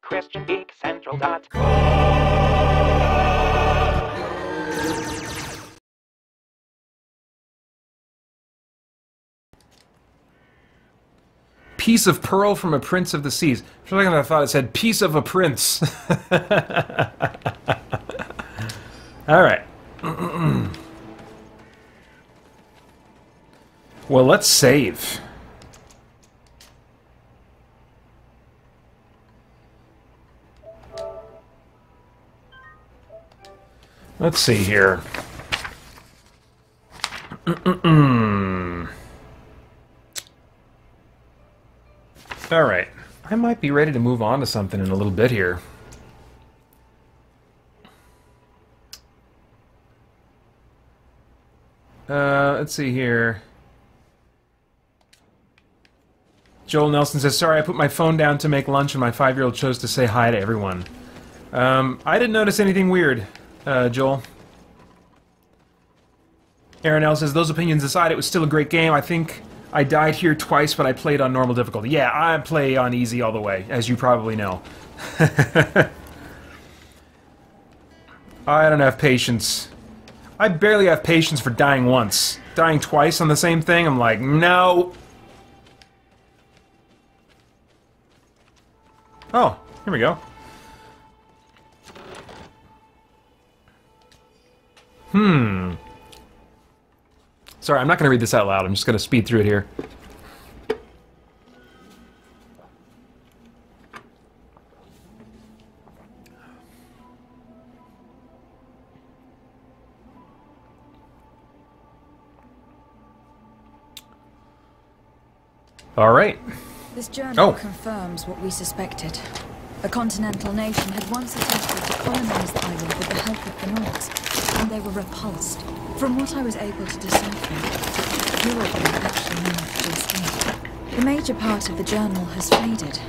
christiangeekcentral.com. Piece of pearl from a prince of the seas. For a second I thought it said piece of a prince. Alright. Well, let's save. Let's see here. Alright. I might be ready to move on to something in a little bit here. Let's see here. Joel Nelson says, sorry, I put my phone down to make lunch and my 5-year-old chose to say hi to everyone. I didn't notice anything weird, Joel. Aaron L says, those opinions aside, it was still a great game. I think I died here twice, but I played on normal difficulty. Yeah, I play on easy all the way, as you probably know. I don't have patience. I barely have patience for dying once. Dying twice on the same thing, I'm like, no! Oh, here we go. Sorry, I'm not going to read this out loud. I'm just going to speed through it here. All right. This journal confirms what we suspected. A continental nation had once attempted to colonize the island with the help of the Nords, and they were repulsed. From what I was able to decipher, few of them actually managed to escape. The major part of the journal has faded.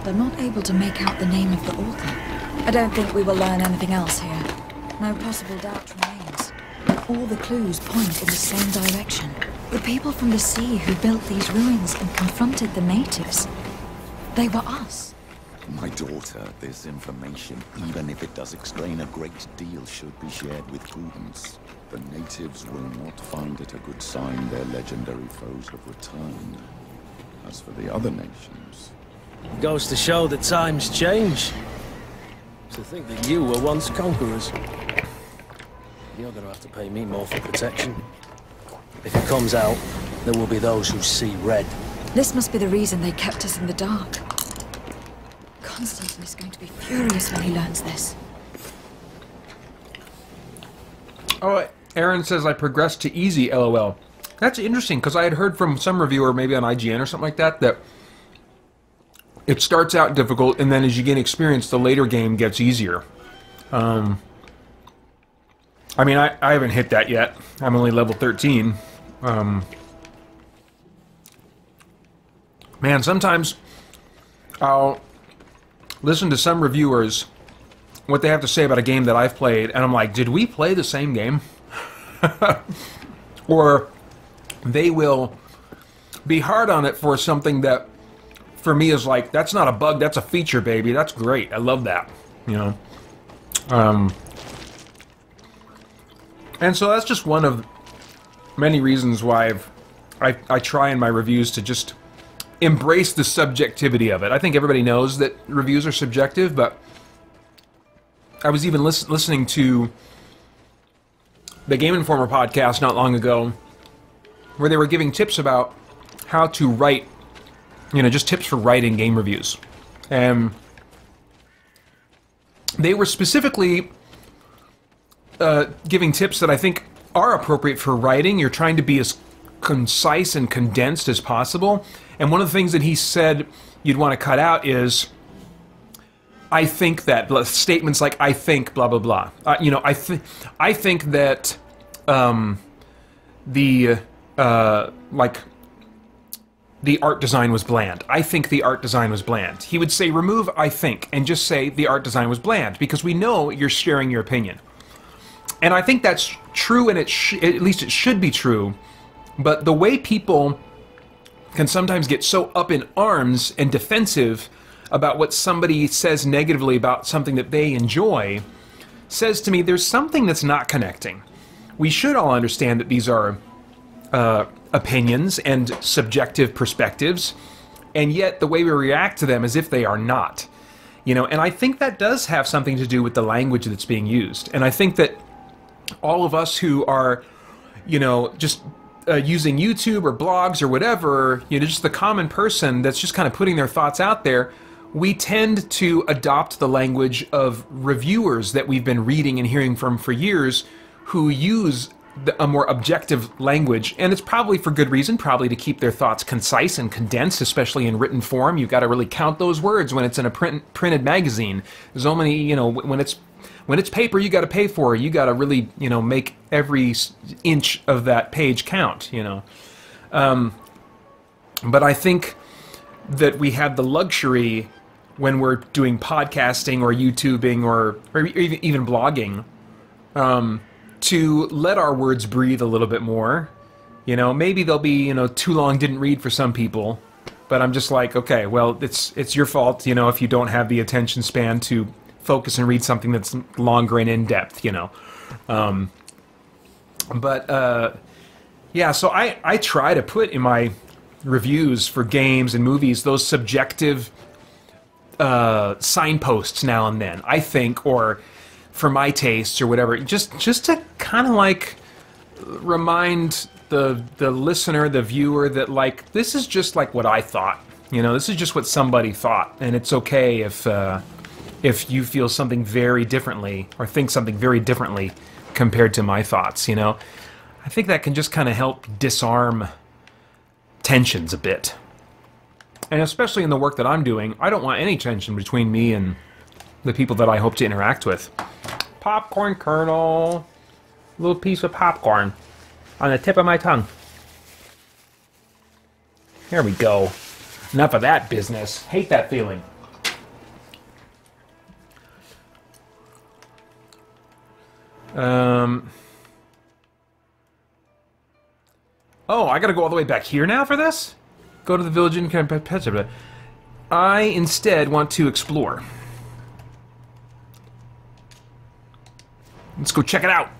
I'm not able to make out the name of the author. I don't think we will learn anything else here. No possible doubt remains. All the clues point in the same direction. The people from the sea who built these ruins and confronted the natives. They were us. My daughter, this information, even if it does explain a great deal, should be shared with prudence. The natives will not find it a good sign their legendary foes have returned. As for the other nations... Goes to show that times change. To think that you were once conquerors. You're gonna have to pay me more for protection. If it comes out, there will be those who see red. This must be the reason they kept us in the dark. Constantine is going to be furious when he learns this. Oh, Aaron says I progressed to easy, LOL. That's interesting, because I had heard from some reviewer, maybe on IGN or something like that, that it starts out difficult, and then as you gain experience, the later game gets easier. I mean, I haven't hit that yet. I'm only level 13. Man, sometimes I'll listen to some reviewers, what they have to say about a game that I've played, and I'm like, did we play the same game? Or they will be hard on it for something that, for me, is like, that's not a bug, that's a feature, baby. That's great. I love that, you know? And so that's just one of many reasons why I try in my reviews to just embrace the subjectivity of it. I think everybody knows that reviews are subjective, but I was even listening to the Game Informer podcast not long ago, where they were giving tips about how to write, you know, just tips for writing game reviews. And they were specifically giving tips that I think are appropriate for writing. You're trying to be as concise and condensed as possible. And one of the things that he said you'd want to cut out is, I think that, statements like, I think, blah, blah, blah. You know, I think that the art design was bland. I think the art design was bland. He would say, remove I think, and just say the art design was bland, because we know you're sharing your opinion. And I think that's true, and at least it should be true, but the way people can sometimes get so up in arms and defensive about what somebody says negatively about something that they enjoy says to me there's something that's not connecting. We should all understand that these are opinions and subjective perspectives, and yet the way we react to them is if they are not. You know, and I think that does have something to do with the language that's being used. And I think that all of us who are, you know, just using YouTube or blogs or whatever, you know, just the common person that's just kind of putting their thoughts out there, we tend to adopt the language of reviewers that we've been reading and hearing from for years who use a more objective language, and it's probably for good reason, probably to keep their thoughts concise and condensed, especially in written form. You've got to really count those words when it's in a printed magazine. There's so many, you know, when it's paper, you got to pay for it. You got to really, you know, make every inch of that page count, you know. But I think that we have the luxury when we're doing podcasting or YouTubing or even blogging, to let our words breathe a little bit more. You know, maybe they'll be, you know, too long didn't read for some people, but I'm just like, okay, well, it's your fault, you know, if you don't have the attention span to focus and read something that's longer and in-depth, you know. Yeah, so I try to put in my reviews for games and movies those subjective signposts now and then, I think, or for my tastes or whatever, just to kind of like remind the listener, the viewer, that like this is just like what I thought. You know, this is just what somebody thought, and it's okay if you feel something very differently or think something very differently compared to my thoughts. You know, I think that can just kind of help disarm tensions a bit, and especially in the work that I'm doing, I don't want any tension between me and the people that I hope to interact with. Popcorn kernel. A little piece of popcorn on the tip of my tongue. There we go. Enough of that business. Hate that feeling. Oh, I gotta go all the way back here now for this? Go to the village and I instead want to explore. Let's go check it out.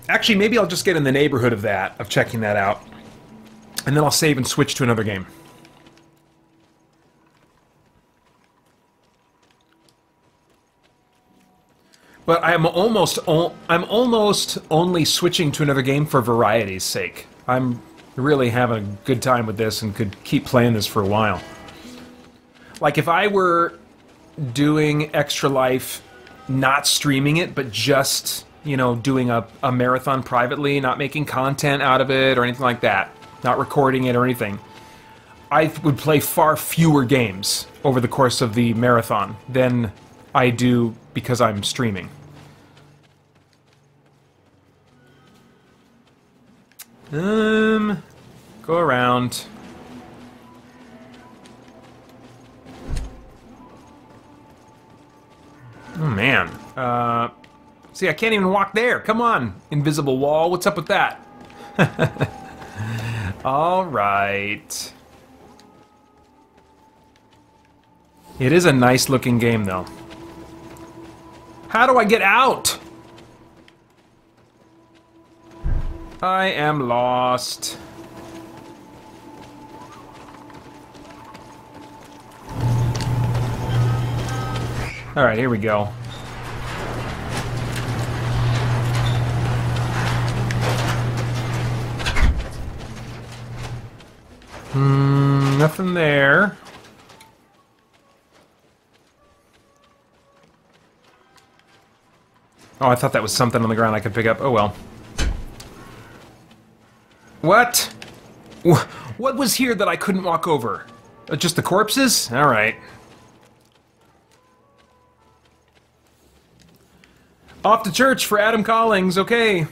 Actually, maybe I'll just get in the neighborhood of that, of checking that out. And then I'll save and switch to another game. But I'm almost only switching to another game for variety's sake. I'm really having a good time with this and could keep playing this for a while. Like if I were doing Extra Life, not streaming it, but just, you know, doing a marathon privately, not making content out of it or anything like that, not recording it or anything, I would play far fewer games over the course of the marathon than I do because I'm streaming. Go around. Oh, man. See, I can't even walk there. Come on, invisible wall. What's up with that? All right. It is a nice-looking game, though. How do I get out? I am lost. All right, here we go. Nothing there. Oh, I thought that was something on the ground I could pick up. Oh, well. What? What was here that I couldn't walk over? Just the corpses? All right. Off to church for Adam Collings, okay.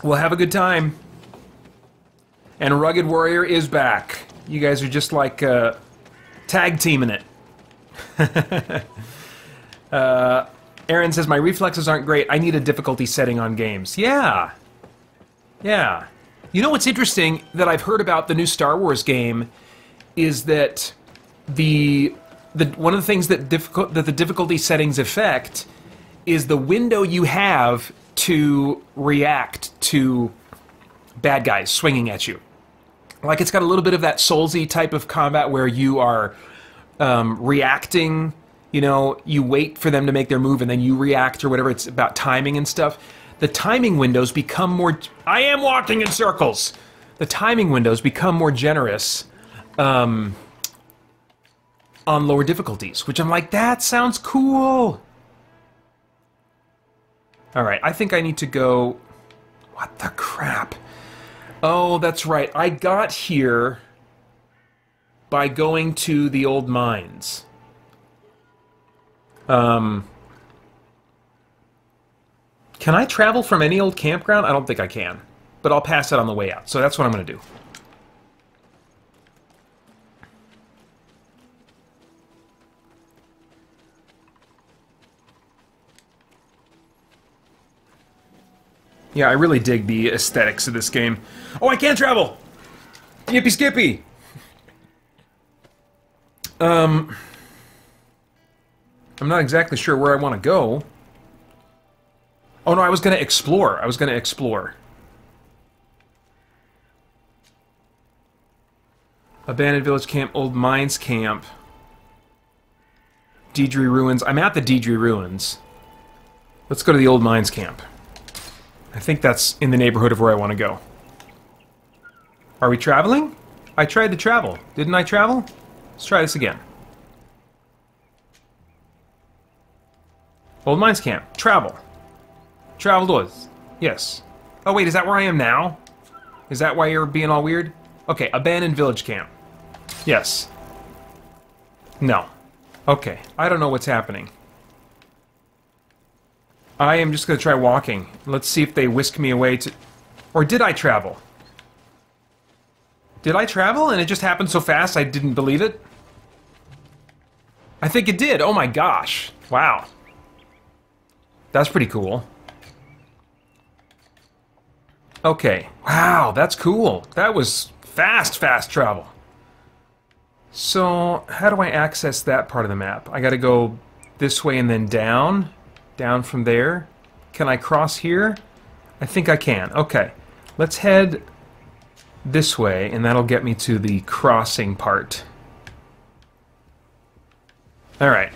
We'll have a good time. And Rugged Warrior is back. You guys are just like tag teaming it. Aaron says, my reflexes aren't great. I need a difficulty setting on games. Yeah. Yeah. You know what's interesting that I've heard about the new Star Wars game is that the one of the things that the difficulty settings affect is the window you have to react to bad guys swinging at you. Like, it's got a little bit of that Soulsy type of combat where you are reacting, you know, you wait for them to make their move and then you react or whatever. It's about timing and stuff. The timing windows become more... I am walking in circles! The timing windows become more generous on lower difficulties, which I'm like, that sounds cool! Alright, I think I need to go... What the crap? Oh, that's right. I got here by going to the old mines. Can I travel from any old campground? I don't think I can. But I'll pass it on the way out. So that's what I'm going to do. Yeah, I really dig the aesthetics of this game. Oh, I can travel! Yippee skippy! I'm not exactly sure where I want to go. Oh no, I was going to explore. Abandoned village camp, old mines camp. Deidre ruins. I'm at the Deidre ruins. Let's go to the old mines camp. I think that's in the neighborhood of where I want to go. Are we traveling? I tried to travel. Didn't I travel? Let's try this again. Old mines camp. Travel. Travel doors. Yes. Oh wait, is that where I am now? Is that why you're being all weird? Okay, abandoned village camp. Yes. No. Okay, I don't know what's happening. I am just going to try walking. Let's see if they whisk me away to... Or did I travel? Did I travel and it just happened so fast I didn't believe it? I think it did. Oh my gosh. Wow. That's pretty cool. Okay. Wow, that's cool. That was fast travel. So, how do I access that part of the map? I gotta go this way and then down. Down from there. Can I cross here? I think I can. Okay. Let's head this way, and that'll get me to the crossing part. Alright.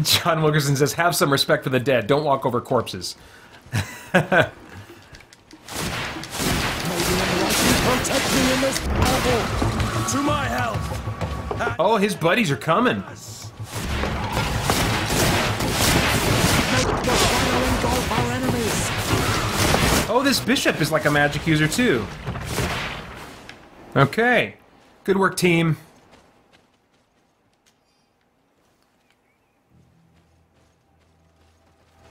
John Wilkerson says, have some respect for the dead. Don't walk over corpses. Protect me in this battle. To my help. Oh, his buddies are coming. Oh, this bishop is like a magic user too. Okay. Good work, team.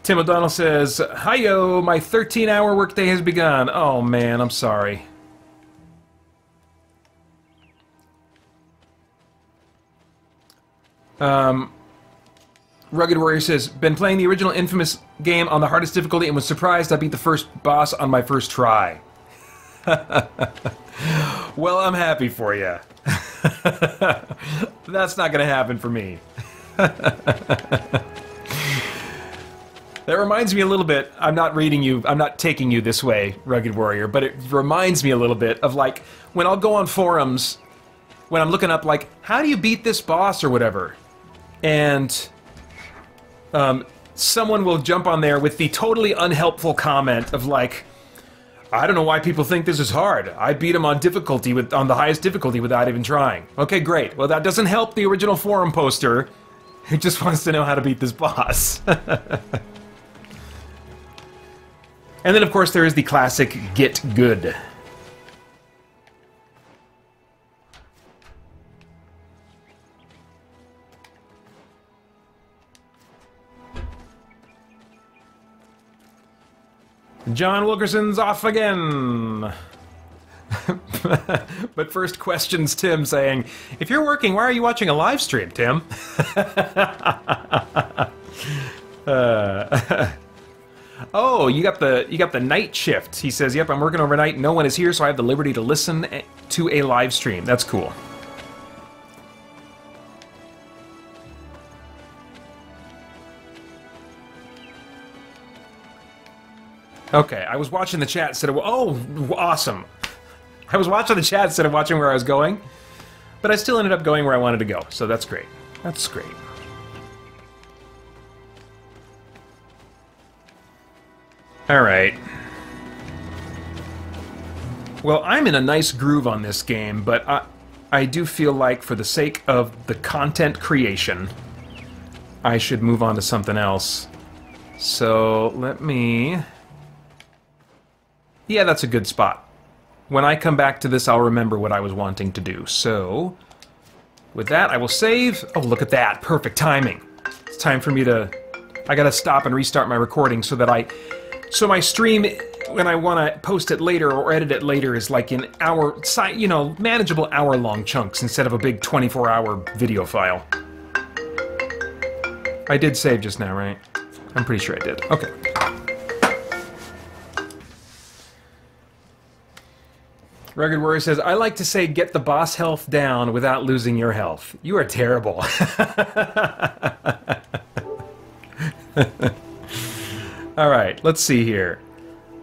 Tim O'Donnell says, hi-yo, my 13-hour workday has begun. Oh man, I'm sorry. Rugged Warrior says, been playing the original Infamous game on the hardest difficulty and was surprised I beat the first boss on my first try. Well, I'm happy for you. That's not going to happen for me. That reminds me a little bit, I'm not taking you this way, Rugged Warrior, but it reminds me a little bit of, like, when I'll go on forums, when I'm looking up, like, how do you beat this boss or whatever? And someone will jump on there with the totally unhelpful comment of, like, I don't know why people think this is hard. I beat him on on the highest difficulty without even trying. Okay, great. Well, that doesn't help the original forum poster who just wants to know how to beat this boss. And then, of course, there is the classic get good. John Wilkerson's off again. But first, questions Tim saying, if you're working, why are you watching a live stream, Tim? Oh, you got the night shift. He says, "Yep, I'm working overnight. No one is here, so I have the liberty to listen to a live stream." That's cool. Okay, I was watching the chat instead of... Oh, awesome. I was watching the chat instead of watching where I was going, but I still ended up going where I wanted to go, so that's great. That's great. Alright. Well, I'm in a nice groove on this game, but I do feel like for the sake of the content creation, I should move on to something else. So, let me... Yeah, that's a good spot. When I come back to this, I'll remember what I was wanting to do. So, with that, I will save. Oh, look at that. Perfect timing. It's time for me to... I gotta stop and restart my recording so that so my stream, when I want to post it later or edit it later, is like in hour... You know, manageable hour-long chunks instead of a big 24-hour video file. I did save just now, right? I'm pretty sure I did. Okay. Rugged Warrior says, I like to say get the boss health down without losing your health. You are terrible. Alright, let's see here.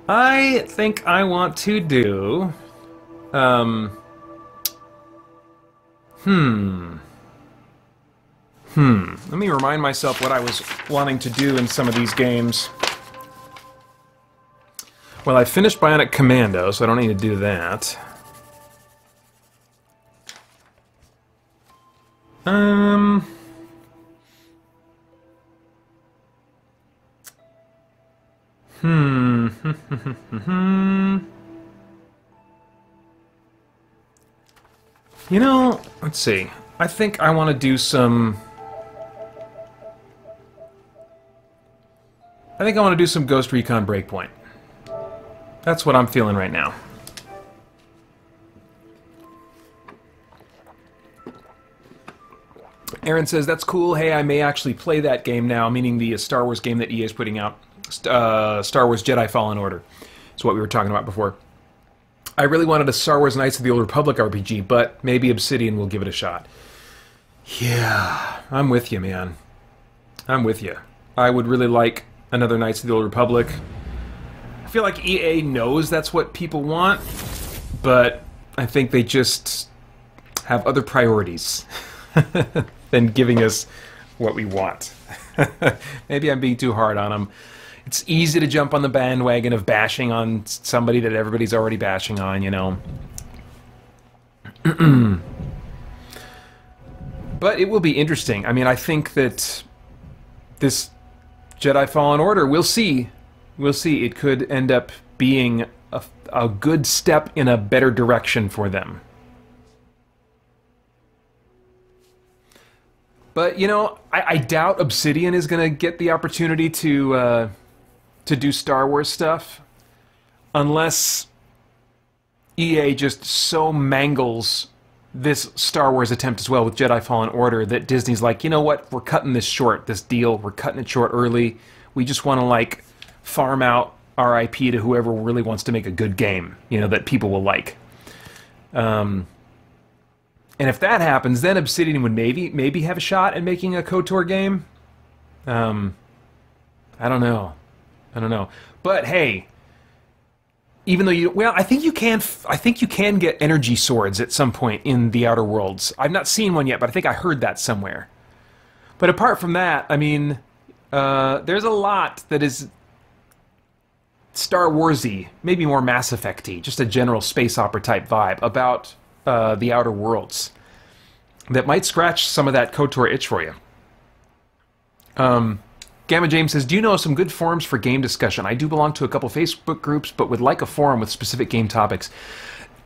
I think I want to do... Let me remind myself what I was wanting to do in some of these games. Well, I finished Bionic Commando, so I don't need to do that. You know, let's see. I think I want to do some... I think I want to do some Ghost Recon Breakpoint. That's what I'm feeling right now. Aaron says, that's cool. Hey, I may actually play that game now, meaning the Star Wars game that EA is putting out. Star Wars Jedi Fallen Order. It's what we were talking about before. I really wanted a Star Wars Knights of the Old Republic RPG, but maybe Obsidian will give it a shot. Yeah, I'm with you, man. I'm with you. I would really like another Knights of the Old Republic. I feel like EA knows that's what people want, but I think they just have other priorities than giving us what we want. Maybe I'm being too hard on them. It's easy to jump on the bandwagon of bashing on somebody that everybody's already bashing on, you know. But it will be interesting. I mean, I think that this Jedi Fallen Order, we'll see. We'll see. It could end up being a good step in a better direction for them. But, you know, I doubt Obsidian is going to get the opportunity to do Star Wars stuff unless EA just so mangles this Star Wars attempt as well with Jedi Fallen Order that Disney's like, you know what, we're cutting this short, this deal, we're cutting it short early. We just want to, like, farm out our IP to whoever really wants to make a good game, you know, that people will like. And if that happens, then Obsidian would maybe have a shot at making a KOTOR game. I don't know. I don't know. But hey, even though you, well, I think you can get energy swords at some point in the Outer Worlds. I've not seen one yet, but I think I heard that somewhere. But apart from that, I mean, there's a lot that is Star Warsy, maybe more Mass Effect-y, just a general space opera type vibe about the Outer Worlds that might scratch some of that KOTOR itch for you. Gamma James says, do you know some good forums for game discussion? I do belong to a couple Facebook groups, but would like a forum with specific game topics.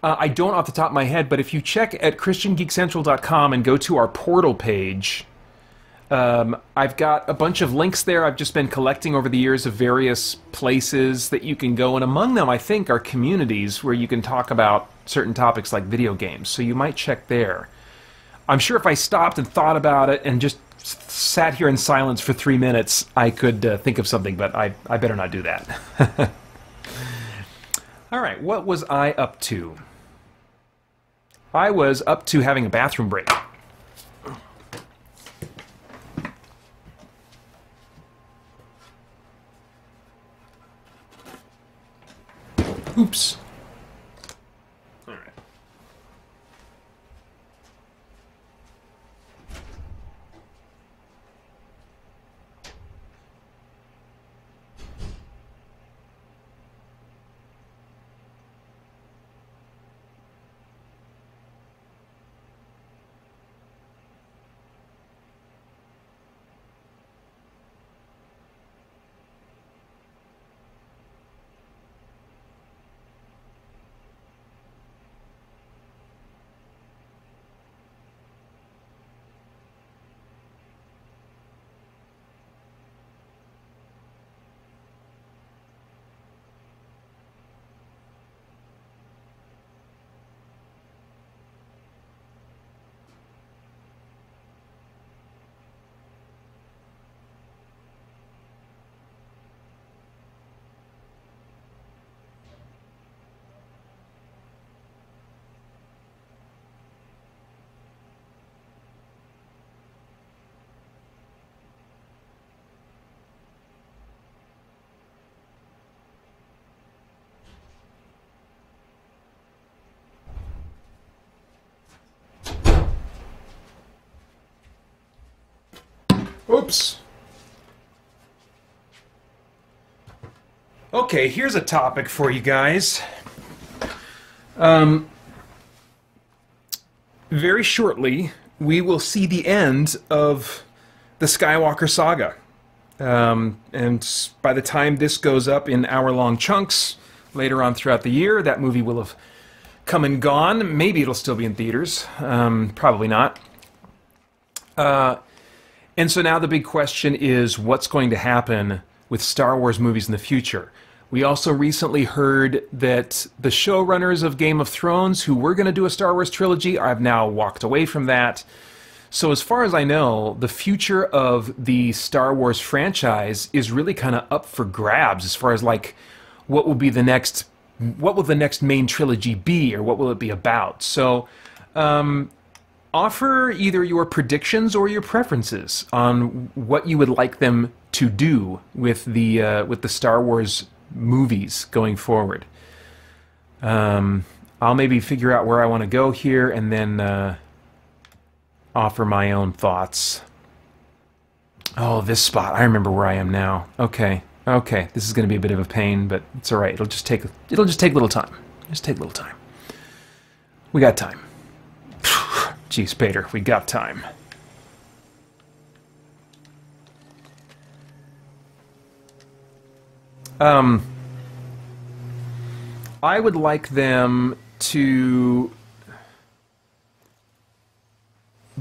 I don't off the top of my head, but if you check at christiangeekcentral.com and go to our portal page, I've got a bunch of links there I've just been collecting over the years of various places that you can go, and among them, I think, are communities where you can talk about certain topics like video games, so you might check there. I'm sure if I stopped and thought about it and just sat here in silence for 3 minutes, I could think of something, but I better not do that. All right, what was I up to? I was up to having a bathroom break. Oops. All right. Oops. Okay, here's a topic for you guys. Very shortly, we will see the end of the Skywalker saga. And by the time this goes up in hour-long chunks, later on throughout the year, that movie will have come and gone. Maybe it'll still be in theaters. Probably not. And so now the big question is, what's going to happen with Star Wars movies in the future? We also recently heard that the showrunners of Game of Thrones, who were going to do a Star Wars trilogy, have now walked away from that. So as far as I know, the future of the Star Wars franchise is really kind of up for grabs as far as like what will the next main trilogy be, or what will it be about. So offer either your predictions or your preferences on what you would like them to do with the Star Wars movies going forward. I'll maybe figure out where I want to go here and then offer my own thoughts. Oh, this spot. I remember where I am now. Okay. Okay. This is going to be a bit of a pain, but it's all right. It'll just take a little time. Just take a little time. We got time. Jeez, Peter, we got time. I would like them to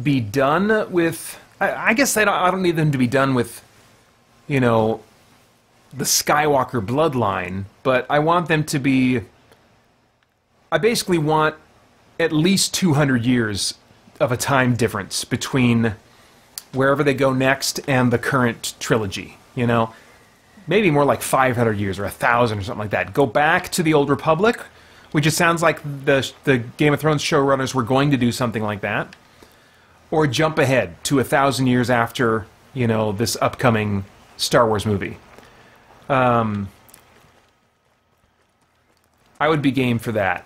be done with... I guess I don't need them to be done with, you know, the Skywalker bloodline, but I want them to be... I basically want at least 200 years of a time difference between wherever they go next and the current trilogy, you know? Maybe more like 500 years or 1,000 or something like that. Go back to the Old Republic, which it sounds like the Game of Thrones showrunners were going to do something like that. Or jump ahead to 1,000 years after, you know, this upcoming Star Wars movie. I would be game for that.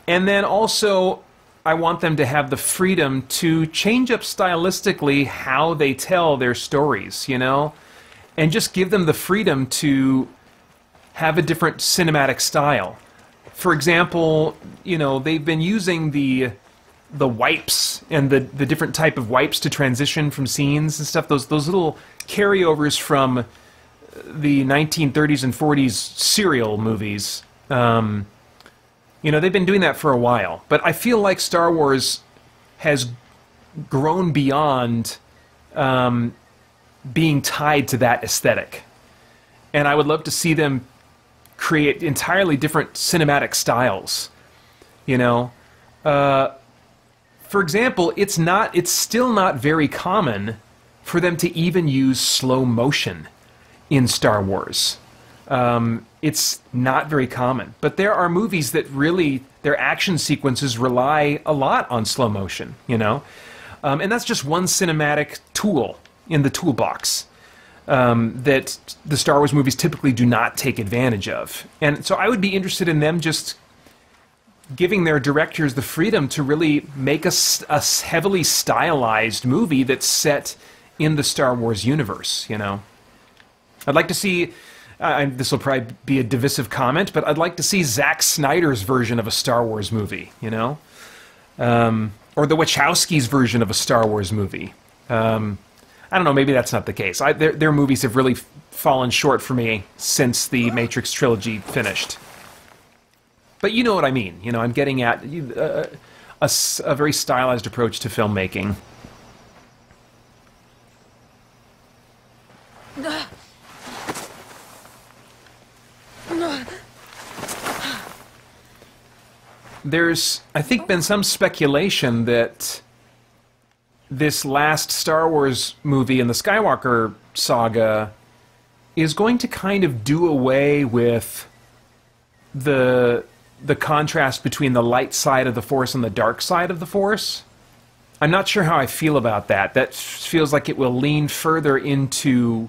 And then also, I want them to have the freedom to change up stylistically how they tell their stories, you know? And just give them the freedom to have a different cinematic style. For example, you know, they've been using the wipes and the different type of wipes to transition from scenes and stuff, those little carryovers from the 1930s and 40s serial movies. You know, they've been doing that for a while. But I feel like Star Wars has grown beyond being tied to that aesthetic. And I would love to see them create entirely different cinematic styles. You know? For example, it's still not very common for them to even use slow motion in Star Wars. It's not very common, but there are movies that really, their action sequences rely a lot on slow motion, you know? And that's just one cinematic tool in the toolbox that the Star Wars movies typically do not take advantage of. And so I would be interested in them just giving their directors the freedom to really make a heavily stylized movie that's set in the Star Wars universe, you know? I'd like to see, this will probably be a divisive comment, but I'd like to see Zack Snyder's version of a Star Wars movie, you know? Or the Wachowskis' version of a Star Wars movie. I don't know, maybe that's not the case. Their movies have really fallen short for me since the Matrix trilogy finished. But you know what I mean. You know, I'm getting at a very stylized approach to filmmaking. There's, I think, been some speculation that this last Star Wars movie in the Skywalker saga is going to kind of do away with the contrast between the light side of the Force and the dark side of the Force. I'm not sure how I feel about that. That feels like it will lean further into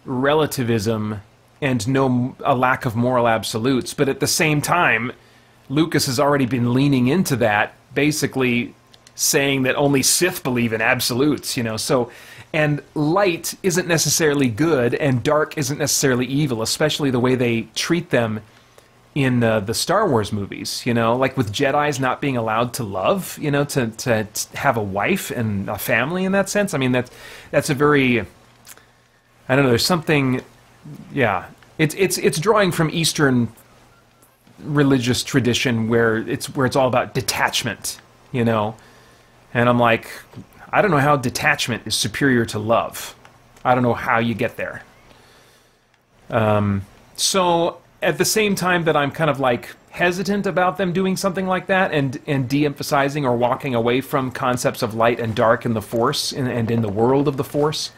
relativism and a lack of moral absolutes, but at the same time, Lucas has already been leaning into that, basically saying that only Sith believe in absolutes, you know, so, and light isn't necessarily good, and dark isn't necessarily evil, especially the way they treat them in the Star Wars movies, you know, like with Jedis not being allowed to love, you know, to have a wife and a family in that sense. I mean, that's a very, I don't know, there's something, yeah, it's drawing from Eastern religious tradition where it's all about detachment, you know, and I'm like, I don't know how detachment is superior to love. I don't know how you get there. So at the same time that I'm kind of like hesitant about them doing something like that and de-emphasizing or walking away from concepts of light and dark in the Force and in the world of the Force,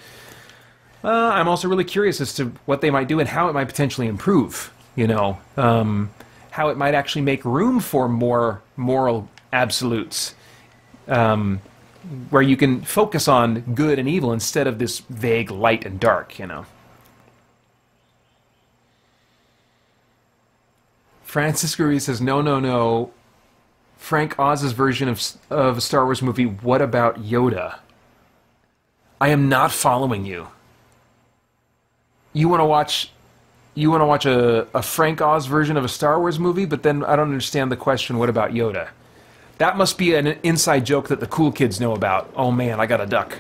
I'm also really curious as to what they might do and how it might potentially improve, you know, how it might actually make room for more moral absolutes, where you can focus on good and evil instead of this vague light and dark, you know. Francis Ruiz says, no. Frank Oz's version of a Star Wars movie, what about Yoda? I am not following you. You want to watch a Frank Oz version of a Star Wars movie, but then I don't understand the question, what about Yoda? That must be an inside joke that the cool kids know about. Oh man, I got a duck.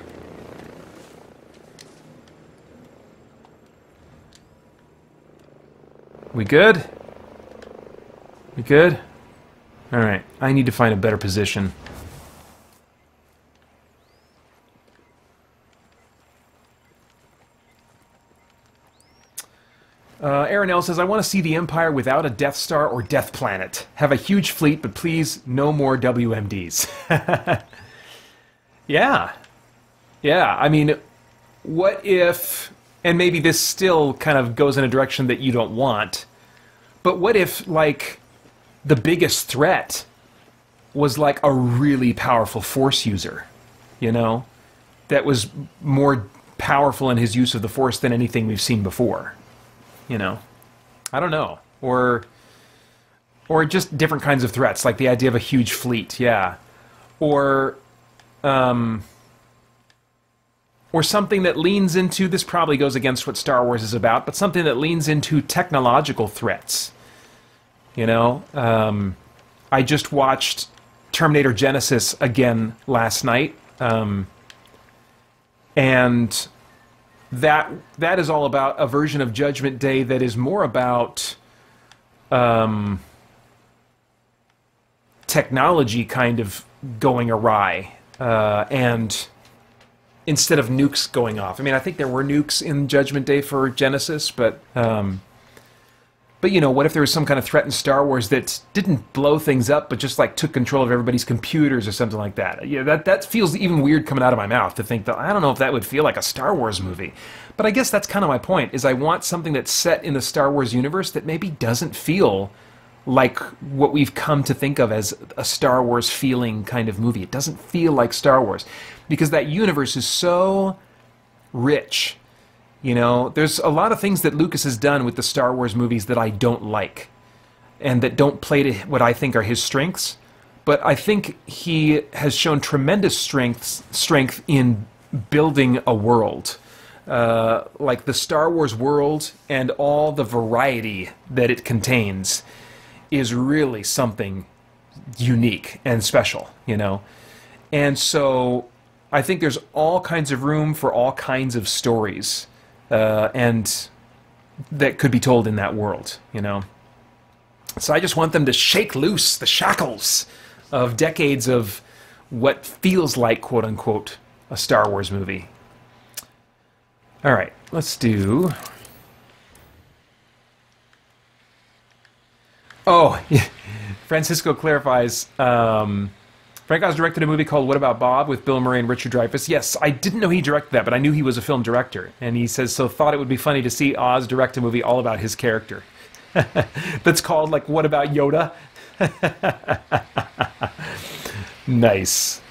We good? We good? Alright, I need to find a better position. Aaron L. says, I want to see the Empire without a Death Star or Death Planet. Have a huge fleet, but please, no more WMDs. Yeah. Yeah, I mean, what if... And maybe this still kind of goes in a direction that you don't want. But what if, like, the biggest threat was, like, a really powerful Force user? You know? That was more powerful in his use of the Force than anything we've seen before. You know, I don't know, or just different kinds of threats, like the idea of a huge fleet, yeah, or something that leans into, this probably goes against what Star Wars is about, but something that leans into technological threats. You know, I just watched Terminator Genesis again last night, and that is all about a version of Judgment Day that is more about technology kind of going awry, and instead of nukes going off. I mean, I think there were nukes in Judgment Day for Genesis, but But, you know, what if there was some kind of threat in Star Wars that didn't blow things up, but just, like, took control of everybody's computers or something like that? Yeah, that feels even weird coming out of my mouth to think that, I don't know if that would feel like a Star Wars movie. But I guess that's kind of my point, is I want something that's set in the Star Wars universe that maybe doesn't feel like what we've come to think of as a Star Wars feeling kind of movie. It doesn't feel like Star Wars, because that universe is so rich. You know, there's a lot of things that Lucas has done with the Star Wars movies that I don't like, and that don't play to what I think are his strengths. But I think he has shown tremendous strength in building a world. Like the Star Wars world and all the variety that it contains is really something unique and special, you know? And so I think there's all kinds of room for all kinds of stories. And that could be told in that world, you know. So I just want them to shake loose the shackles of decades of what feels like, quote-unquote, a Star Wars movie. All right, let's do... Oh, yeah. Francisco clarifies... Frank Oz directed a movie called What About Bob with Bill Murray and Richard Dreyfuss. Yes, I didn't know he directed that, but I knew he was a film director. And he says, so thought it would be funny to see Oz direct a movie all about his character. That's called, like, What About Yoda? Nice.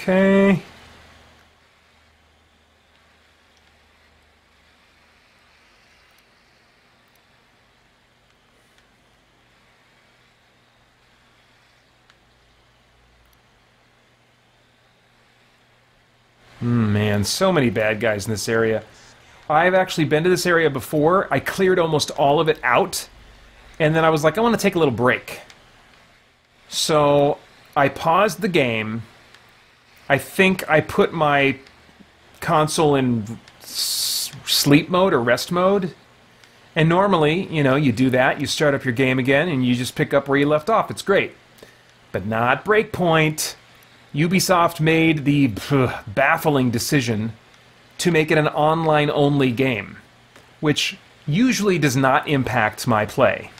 Okay. Man, so many bad guys in this area. I've actually been to this area before. I cleared almost all of it out, and then I was like, I want to take a little break. So I paused the game. I think I put my console in sleep mode or rest mode. And normally, you know, you do that, you start up your game again, and you just pick up where you left off. It's great. But not Breakpoint. Ubisoft made the baffling decision to make it an online-only game, which usually does not impact my play.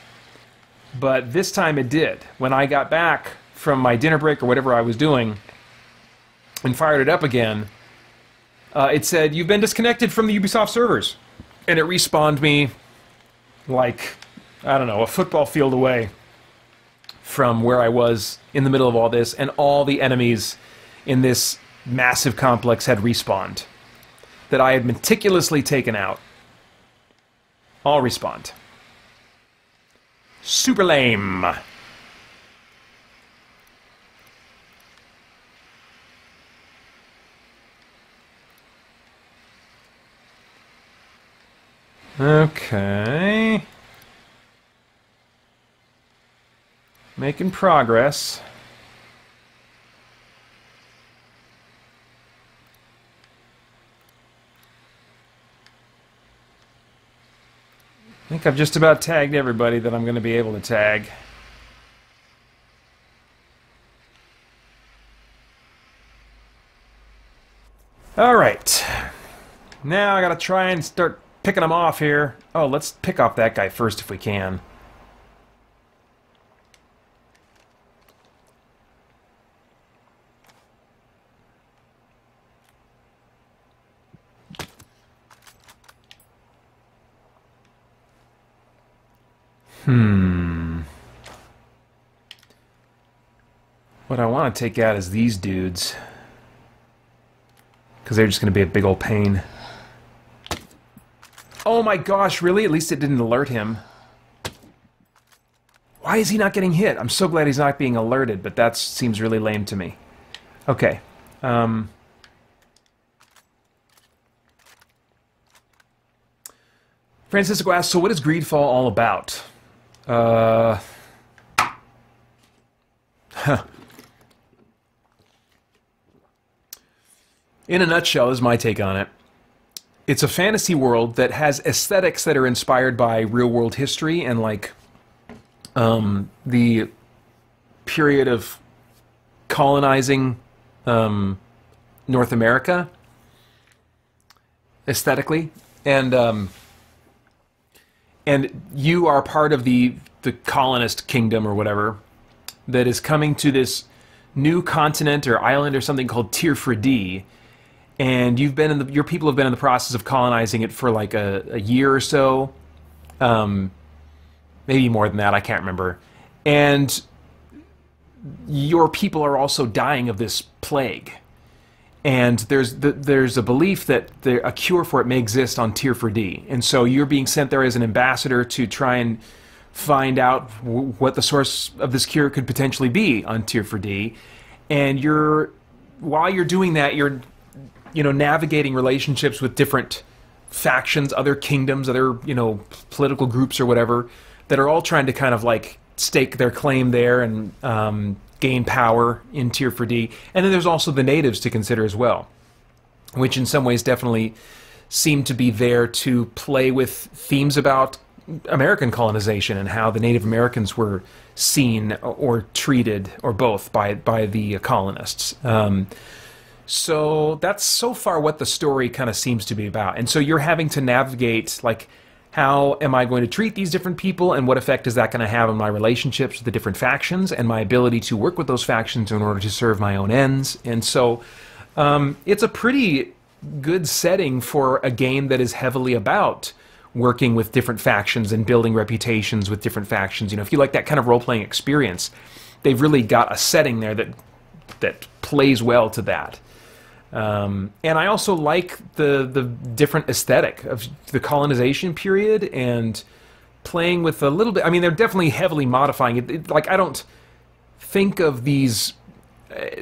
But this time it did. When I got back from my dinner break or whatever I was doing and fired it up again, it said, you've been disconnected from the Ubisoft servers. And it respawned me like, I don't know, a football field away from where I was in the middle of all this, and all the enemies in this massive complex had respawned that I had meticulously taken out. All respawned. Super lame. Okay. Making progress. I think I've just about tagged everybody that I'm going to be able to tag. Alright. Now I gotta try and start picking them off here. Oh, let's pick off that guy first if we can. What I want to take out is these dudes, because they're just going to be a big old pain. Oh my gosh, really? At least it didn't alert him. Why is he not getting hit? I'm so glad he's not being alerted, but that seems really lame to me. Okay. Francisco asks, so what is Greedfall all about? In a nutshell, is my take on it. it's a fantasy world that has aesthetics that are inspired by real-world history and, like, the period of colonizing North America aesthetically, and you are part of the colonist kingdom or whatever that is coming to this new continent or island or something called Tirfredi, and you've been in your people have been in the process of colonizing it for like a year or so, maybe more than that, I can't remember, and your people are also dying of this plague. And there's a belief that a cure for it may exist on Tirfredi, and so you're being sent there as an ambassador to try and find out what the source of this cure could potentially be on Tirfredi. And while you're doing that, you're navigating relationships with different factions, other kingdoms, other political groups or whatever that are all trying to kind of like stake their claim there and gain power in Tirfredi. And then there's also the natives to consider as well, which in some ways definitely seem to be there to play with themes about American colonization and how the Native Americans were seen or treated, or both, by the colonists. So that's so far what the story kind of seems to be about. And so you're having to navigate, like, how am I going to treat these different people, and what effect is that going to have on my relationships with the different factions and my ability to work with those factions in order to serve my own ends. And so it's a pretty good setting for a game that is heavily about working with different factions and building reputations with different factions. If you like that kind of role-playing experience, they've really got a setting there that plays well to that. And I also like the different aesthetic of the colonization period and playing with a little bit. I mean, they're definitely heavily modifying it. Like, I don't think of the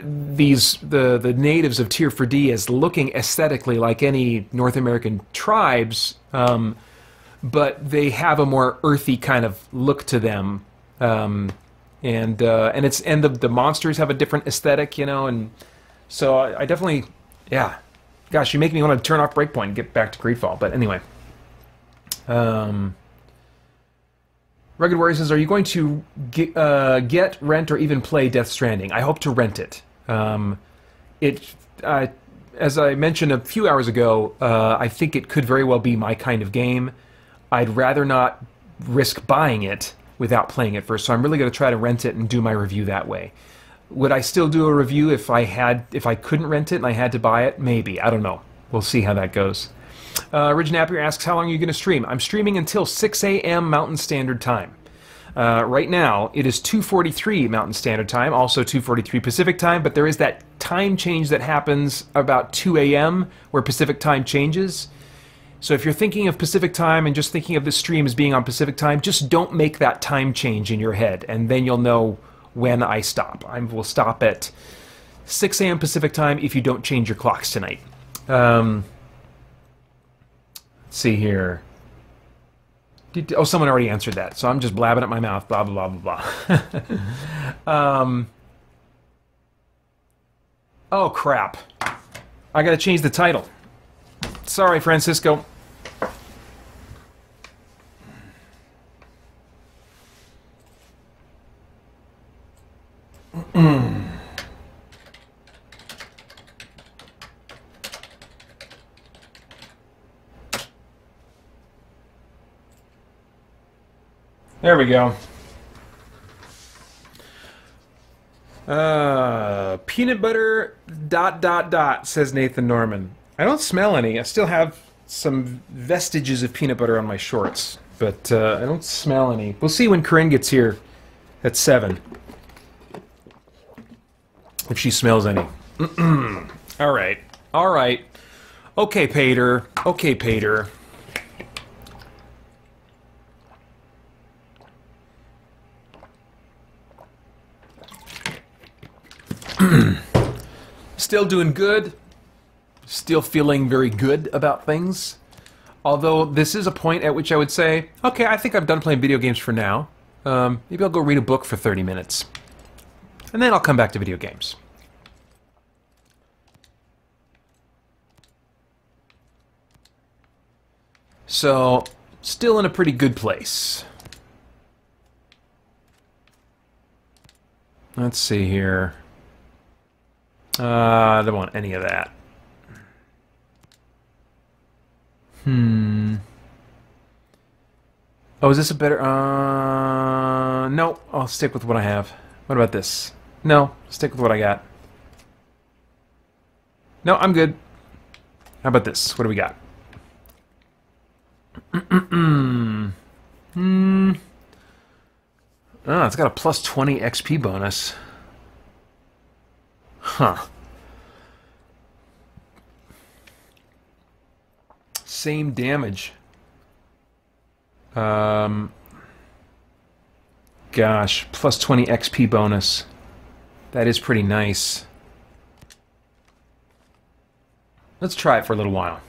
natives of Tirfredi as looking aesthetically like any North American tribes, but they have a more earthy kind of look to them, and the monsters have a different aesthetic, and so I definitely. Yeah. Gosh, you make me want to turn off Breakpoint and get back to Greedfall. But anyway. Rugged Warrior says, are you going to get, rent, or even play Death Stranding? I hope to rent it. As I mentioned a few hours ago, I think it could very well be my kind of game. I'd rather not risk buying it without playing it first. So I'm really going to try to rent it and do my review that way. Would I still do a review if I couldn't rent it and I had to buy it? Maybe. I don't know. We'll see how that goes. Ridge Napier asks, how long are you going to stream? I'm streaming until 6 a.m. Mountain Standard Time. Right now, it is 2:43 Mountain Standard Time, also 2:43 Pacific Time, but there is that time change that happens about 2 a.m. where Pacific Time changes. So if you're thinking of Pacific Time and just thinking of this stream as being on Pacific Time, just don't make that time change in your head, and then you'll know when I stop. I will stop at 6 a.m. Pacific Time if you don't change your clocks tonight. Let's see here. Oh, someone already answered that, so I'm just blabbing at my mouth, blah, blah, blah, blah, blah. Oh, crap. I gotta change the title. Sorry, Francisco. There we go. Peanut butter ... says Nathan Norman. I don't smell any. I still have some vestiges of peanut butter on my shorts, but I don't smell any. We'll see when Corinne gets here at 7. If she smells any. All right. All right. Okay, Pater. Okay, Pater. Still doing good. Still feeling very good about things. Although this is a point at which I would say, okay, I think I'm done playing video games for now. Maybe I'll go read a book for 30 minutes. And then I'll come back to video games. So, still in a pretty good place. Let's see here. I don't want any of that. Oh, is this a better... no, I'll stick with what I have. What about this? No, stick with what I got. No, I'm good. How about this? What do we got? Oh, it's got a plus 20 XP bonus. Huh. Same damage. Gosh, plus 20 XP bonus. That is pretty nice. Let's try it for a little while.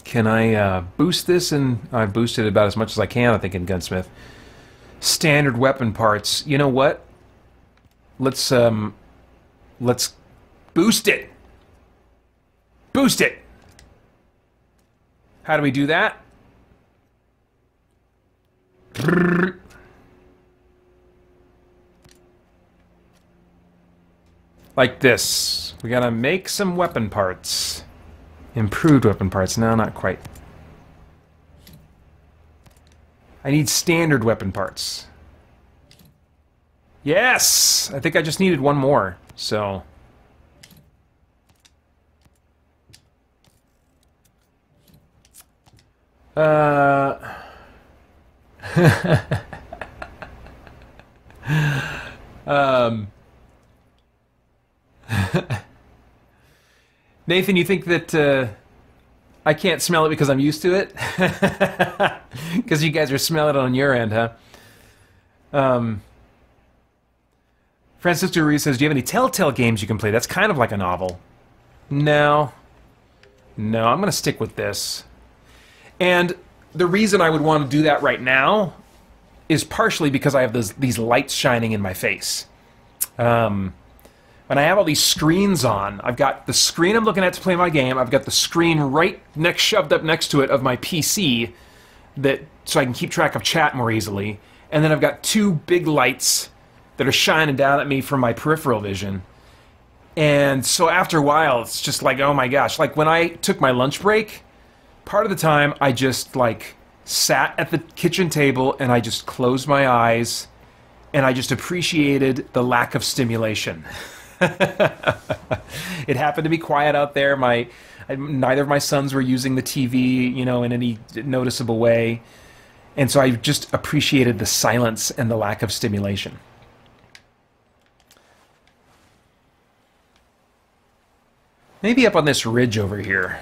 Can I boost this? And I've boosted about as much as I can, I think, in Gunsmith. Standard weapon parts. You know what? Let's boost it. Boost it. How do we do that? Like this. We gotta make some weapon parts. Improved weapon parts. No, not quite. I need standard weapon parts. Yes! I think I just needed one more, so... Nathan, you think that I can't smell it because I'm used to it? Because you guys are smelling it on your end, huh? Francisco Ruiz says, do you have any Telltale games you can play? That's kind of like a novel. No. No, I'm going to stick with this. And the reason I would want to do that right now is partially because I have these lights shining in my face. When I have all these screens on, I've got the screen I'm looking at to play my game, I've got the screen shoved up next to it of my PC, so I can keep track of chat more easily, and then I've got two big lights that are shining down at me from my peripheral vision. And so after a while, it's just like, oh my gosh. Like when I took my lunch break, part of the time I just like sat at the kitchen table and I just closed my eyes and I just appreciated the lack of stimulation. It happened to be quiet out there. Neither of my sons were using the TV, you know, in any noticeable way. And so I just appreciated the silence and the lack of stimulation. Maybe up on this ridge over here.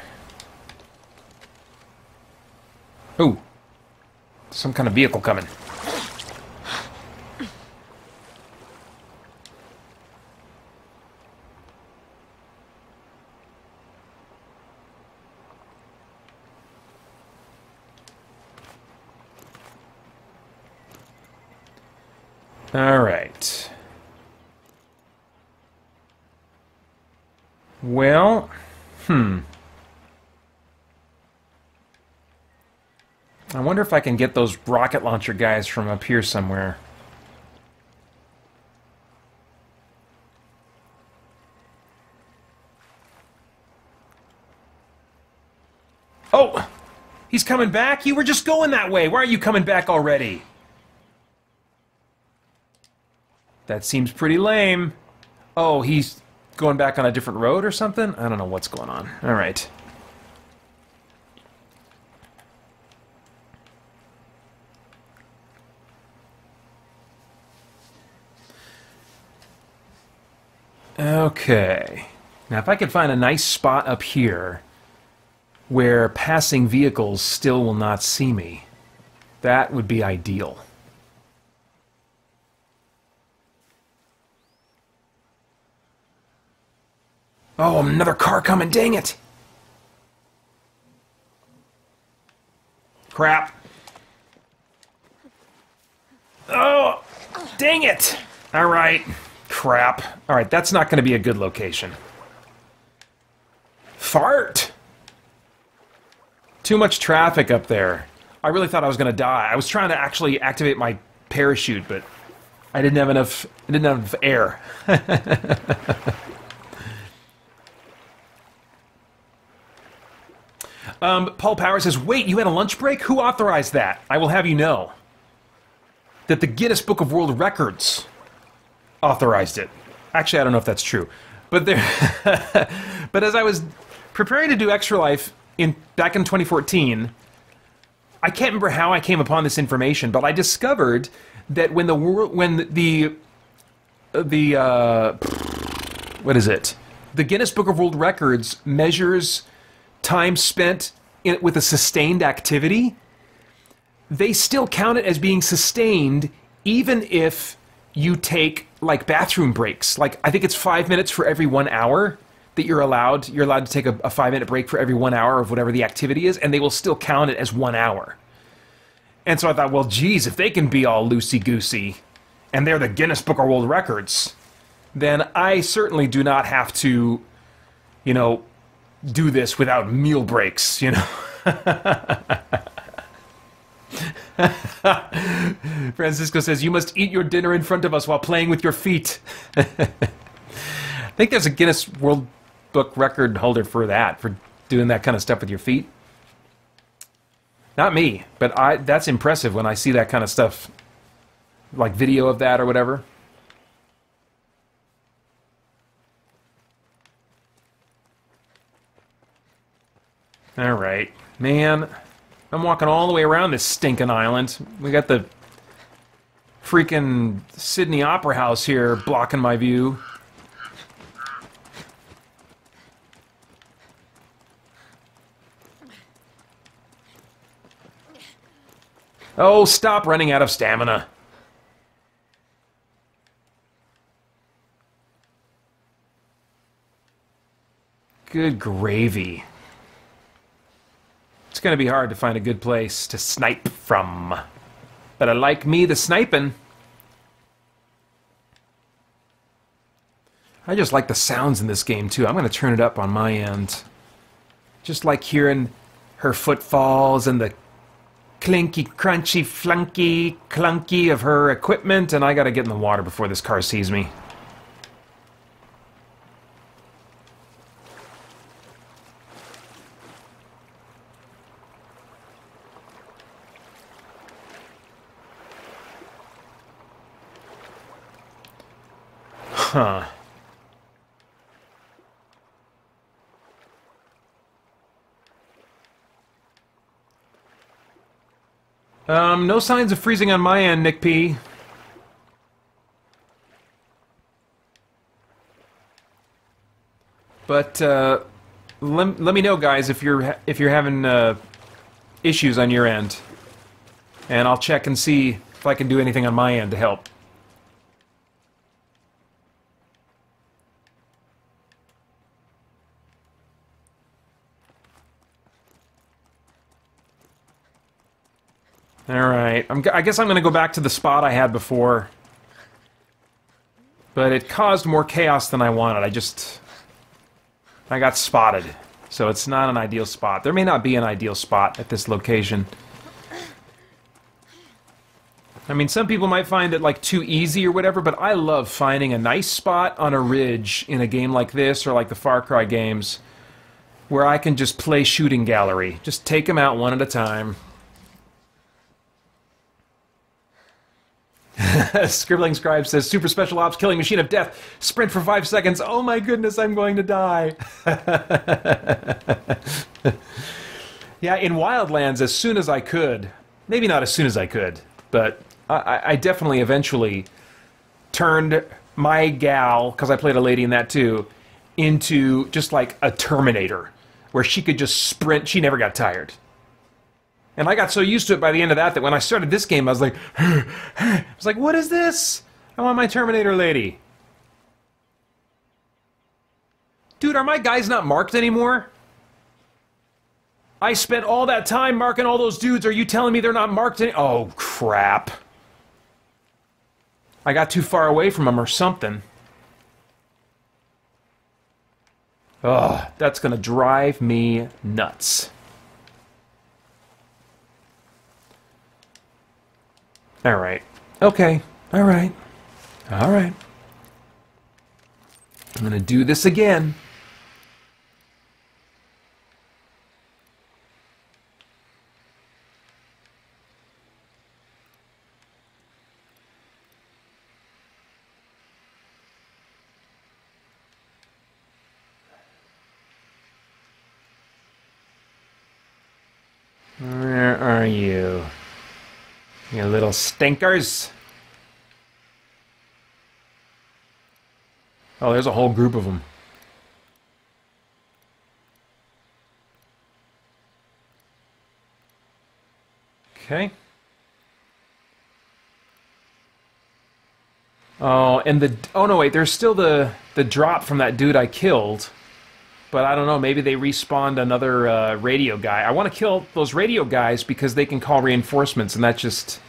Oh, some kind of vehicle coming. All right. Well, I wonder if I can get those rocket launcher guys from up here somewhere. Oh! He's coming back? You were just going that way. Why aren't you coming back already? That seems pretty lame. Oh, he's going back on a different road or something? I don't know what's going on. All right. Okay. Now, if I could find a nice spot up here where passing vehicles still will not see me, that would be ideal. Oh, another car coming, dang it! Crap. Oh, dang it! Alright, crap. Alright, that's not going to be a good location. Fart! Too much traffic up there. I really thought I was going to die. I was trying to actually activate my parachute, but I didn't have enough air. Paul Power says, wait, you had a lunch break? Who authorized that? I will have you know that the Guinness Book of World Records authorized it. Actually, I don't know if that's true. But there, but as I was preparing to do Extra Life back in 2014, I can't remember how I came upon this information, but I discovered that when the Guinness Book of World Records measures time spent with a sustained activity, they still count it as being sustained even if you take like bathroom breaks. Like I think it's 5 minutes for every 1 hour that you're allowed to take a 5-minute break for every 1 hour of whatever the activity is, and they will still count it as 1 hour. And so I thought, well, geez, if they can be all loosey-goosey and they're the Guinness Book of World Records, then I certainly do not have to, you know, do this without meal breaks, you know. Francisco says, you must eat your dinner in front of us while playing with your feet. I think there's a Guinness World Book record holder for that, for doing that kind of stuff with your feet. Not me, but that's impressive when I see that kind of stuff, like video of that or whatever. All right, man, I'm walking all the way around this stinking island. We got the freaking Sydney Opera House here blocking my view. Oh, stop running out of stamina. Good gravy. It's going to be hard to find a good place to snipe from. But I like me the sniping. I just like the sounds in this game, too. I'm going to turn it up on my end. Just like hearing her footfalls and the clinky, crunchy, flunky, clunky of her equipment, and I gotta get in the water before this car sees me. Huh. No signs of freezing on my end, Nick P. But let me know, guys, if you're having issues on your end, and I'll check and see if I can do anything on my end to help. Alright, I guess I'm going to go back to the spot I had before. But it caused more chaos than I wanted. I got spotted. So it's not an ideal spot. There may not be an ideal spot at this location. I mean, some people might find it like too easy or whatever, but I love finding a nice spot on a ridge in a game like this or like the Far Cry games where I can just play shooting gallery. Just take them out one at a time. Scribbling Scribe says, Super Special Ops Killing Machine of Death. Sprint for 5 seconds. Oh my goodness, I'm going to die. Yeah, in Wildlands, as soon as I could. Maybe not as soon as I could, but I definitely eventually turned my gal, because I played a lady in that too, into just like a Terminator, where she could just sprint. She never got tired. And I got so used to it by the end of that when I started this game, I was like, what is this? I want my Terminator lady. Dude, are my guys not marked anymore? I spent all that time marking all those dudes. Are you telling me they're not marked any? Oh, crap. I got too far away from them or something. Ugh, that's gonna drive me nuts. Alright. Okay. Alright. Alright. I'm gonna do this again. Where are you? You little stinkers. Oh, there's a whole group of them. Okay. Oh, and the... Oh, no, wait. There's still the drop from that dude I killed. But I don't know. Maybe they respawned another radio guy. I want to kill those radio guys because they can call reinforcements, and that just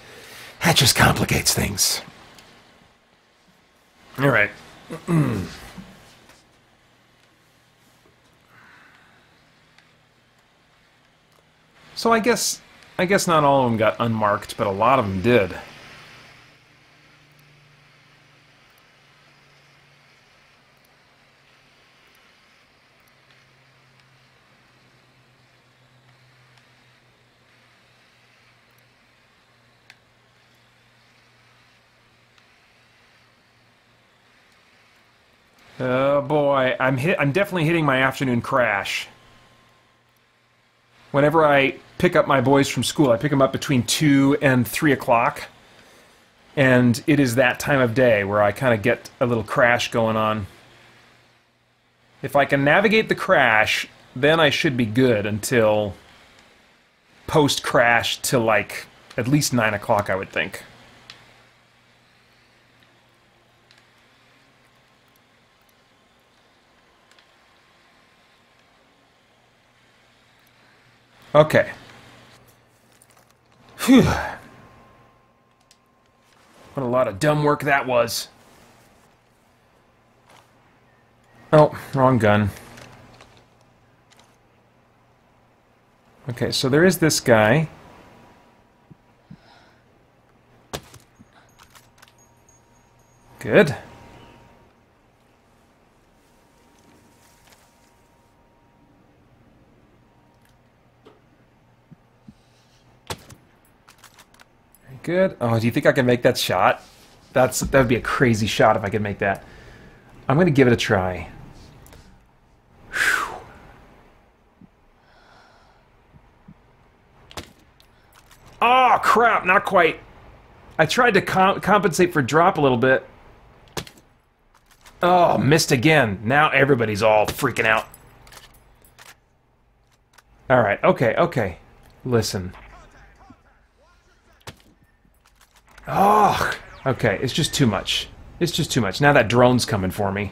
complicates things. All right. So I guess not all of them got unmarked, but a lot of them did. Oh boy, I'm definitely hitting my afternoon crash. Whenever I pick up my boys from school, I pick them up between 2 and 3 o'clock. And it is that time of day where I kind of get a little crash going on. If I can navigate the crash, then I should be good until post-crash till like at least 9 o'clock, I would think. Okay. Phew. What a lot of dumb work that was. Oh, wrong gun. Okay, so there is this guy. Good. Good. Oh, do you think I can make that shot? That would be a crazy shot if I could make that. I'm going to give it a try. Whew. Oh, crap. Not quite. I tried to compensate for drop a little bit. Oh, missed again. Now everybody's all freaking out. Alright, okay, okay. Listen. Oh, okay, it's just too much. It's just too much. Now that drone's coming for me.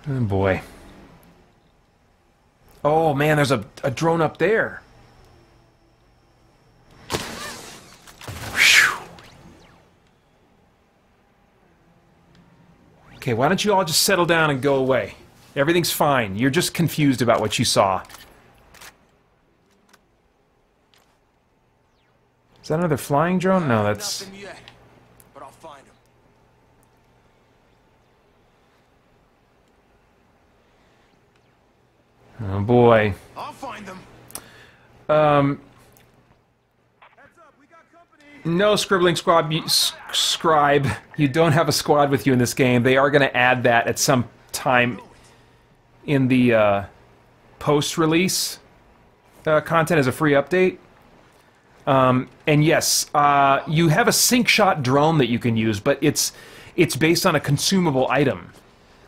Oh boy. Oh man, there's a drone up there. Okay, why don't you all just settle down and go away? Everything's fine. You're just confused about what you saw. Is that another flying drone? No, that's... Yet, but I'll find him. Oh boy. I'll find them. No, Scribbling Scribe. You don't have a squad with you in this game. They are going to add that at some time in the post-release content as a free update. And yes, you have a sync shot drone that you can use, but it's based on a consumable item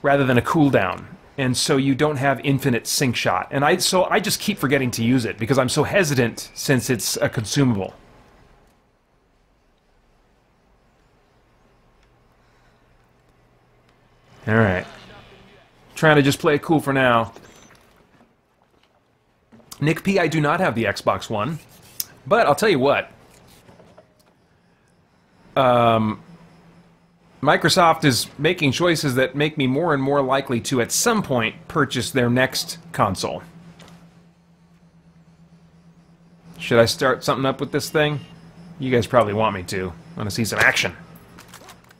rather than a cooldown. And so you don't have infinite sync shot. And I just keep forgetting to use it because I'm so hesitant since it's a consumable. Alright. Trying to just play it cool for now. Nick P, I do not have the Xbox One. But I'll tell you what. My Microsoft is making choices that make me more and more likely to, at some point, purchase their next console. Should I start something up with this thing? You guys probably want me to. I want to see some action.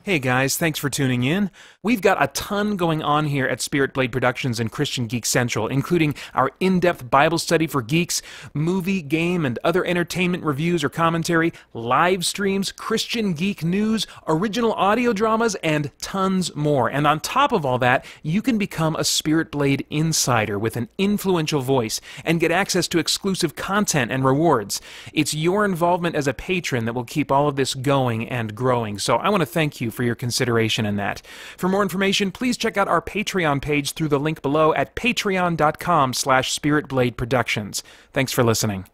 Hey guys, thanks for tuning in. We've got a ton going on here at Spirit Blade Productions and Christian Geek Central, including our in-depth Bible study for geeks, movie, game, and other entertainment reviews or commentary, live streams, Christian geek news, original audio dramas, and tons more. And on top of all that, you can become a Spirit Blade insider with an influential voice and get access to exclusive content and rewards. It's your involvement as a patron that will keep all of this going and growing, so I want to thank you for your consideration in that. For more information, please check out our Patreon page through the link below at patreon.com/spiritbladeproductions. Thanks for listening.